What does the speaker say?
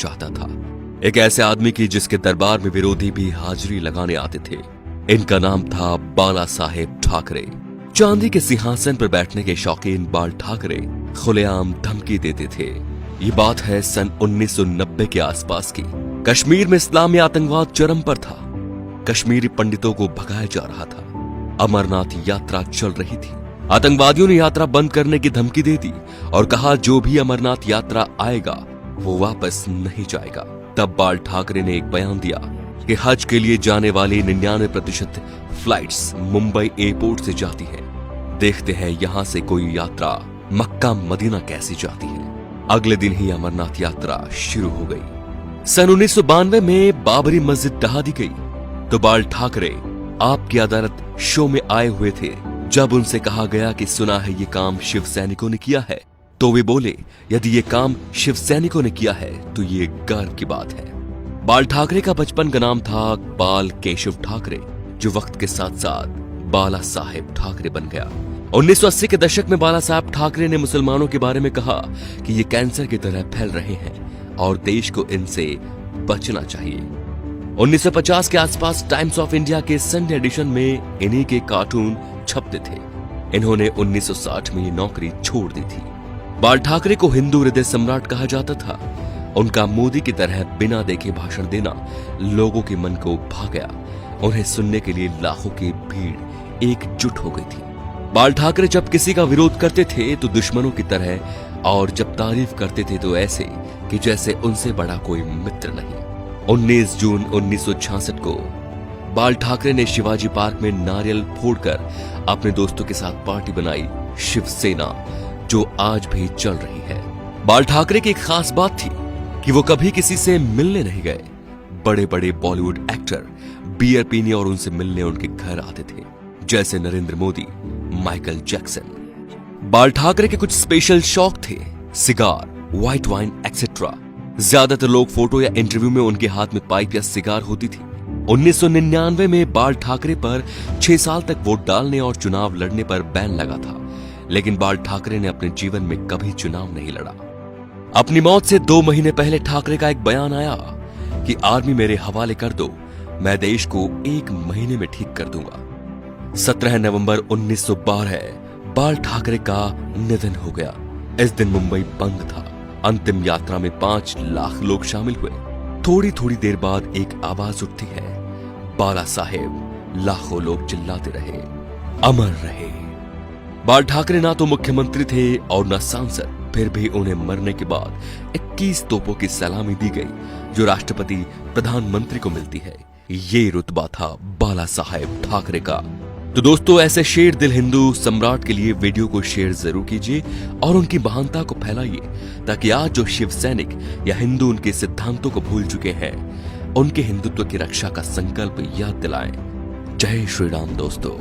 चाहता था, एक ऐसे आदमी की जिसके दरबार में विरोधी भी हाजिरी लगाने आते थे। इनका नाम था बाला साहेब ठाकरे। चांदी के सिंहासन पर बैठने के शौकीन बाल ठाकरे खुलेआम धमकी देते थे। ये बात है सन 1990 के आसपास की। कश्मीर में इस्लामी आतंकवाद चरम पर था। कश्मीरी पंडितों को भगाया जा रहा था। अमरनाथ यात्रा चल रही थी। आतंकवादियों ने यात्रा बंद करने की धमकी दे दी और कहा जो भी अमरनाथ यात्रा आएगा वो वापस नहीं जाएगा। तब बाल ठाकरे ने एक बयान दिया कि हज के लिए जाने वाली 99% फ्लाइट्स मुंबई एयरपोर्ट से जाती है। देखते हैं यहां से कोई यात्रा मक्का मदीना कैसी जाती है। अगले दिन ही अमरनाथ यात्रा शुरू हो गई। सन 1992 में बाबरी मस्जिद ढहा दी गई तो बाल ठाकरे आपकी अदालत शो में आए हुए थे। जब उनसे कहा गया कि सुना है ये काम शिव सैनिकों ने किया है, तो वे बोले यदि ये काम शिव सैनिकों ने किया है तो ये गर्व की बात है। बाल ठाकरे का बचपन का नाम था बाल केशव ठाकरे, जो वक्त के साथ साथ बाला साहेब ठाकरे बन गया। 1980 के दशक में बाला साहेब ठाकरे ने मुसलमानों के बारे में कहा कि ये कैंसर की तरह फैल रहे हैं और देश को इनसे बचना चाहिए। 1950 के आसपास टाइम्स ऑफ इंडिया के संडे एडिशन में इन्हीं के कार्टून छपते थे। इन्होंने 1960 में ये नौकरी छोड़ दी थी। बाल ठाकरे को हिंदू हृदय सम्राट कहा जाता था। उनका मोदी की तरह बिना देखे भाषण देना लोगों के मन को भा गया। उन्हें सुनने के लिए लाखों की भीड़ एकजुट हो गई थी। बाल ठाकरे जब किसी का विरोध करते थे तो दुश्मनों की तरह, और जब तारीफ करते थे तो ऐसे कि जैसे उनसे बड़ा कोई मित्र नहीं। 19 जून 1966 को बाल ठाकरे ने शिवाजी पार्क में नारियल फोड़कर अपने दोस्तों के साथ पार्टी बनाई, शिवसेना, जो आज भी चल रही है। बाल ठाकरे की एक खास बात थी कि वो कभी किसी से मिलने नहीं गए। बड़े बड़े बॉलीवुड एक्टर बियर पीने और उनसे मिलने उनके घर आते थे, जैसे नरेंद्र मोदी, माइकल जैक्सन। बाल ठाकरे के कुछ स्पेशल शौक थे, सिगार, व्हाइट वाइन एक्सेट्रा। ज्यादातर लोग फोटो या इंटरव्यू में उनके हाथ में पाइप या सिगार होती थी। 1999 में बाल ठाकरे पर 6 साल तक वोट डालने और चुनाव लड़ने पर बैन लगा था, लेकिन बाल ठाकरे ने अपने जीवन में कभी चुनाव नहीं लड़ा। अपनी मौत से 2 महीने पहले ठाकरे का एक बयान आया कि आर्मी मेरे हवाले कर दो, मैं देश को 1 महीने में ठीक कर दूंगा। 17 नवंबर 1912 बाल ठाकरे का निधन हो गया। इस दिन मुंबई बंद था। अंतिम यात्रा में 5 लाख लोग शामिल हुए। थोड़ी थोड़ी देर बाद एक आवाज उठती है, बाला साहेब। लाखों लोग चिल्लाते रहे, अमर रहे। बाल ठाकरे ना तो मुख्यमंत्री थे और न सांसद, फिर भी उन्हें मरने के बाद 21 तोपों की सलामी दी गई, जो राष्ट्रपति प्रधानमंत्री को मिलती है। ये रुतबा था बाला साहेब ठाकरे का। तो दोस्तों, ऐसे शेर दिल हिंदू सम्राट के लिए वीडियो को शेयर जरूर कीजिए और उनकी महानता को फैलाइए, ताकि आज जो शिव सैनिक या हिंदू उनके सिद्धांतों को भूल चुके हैं, उनके हिंदुत्व की रक्षा का संकल्प याद दिलाएं। जय श्री राम दोस्तों।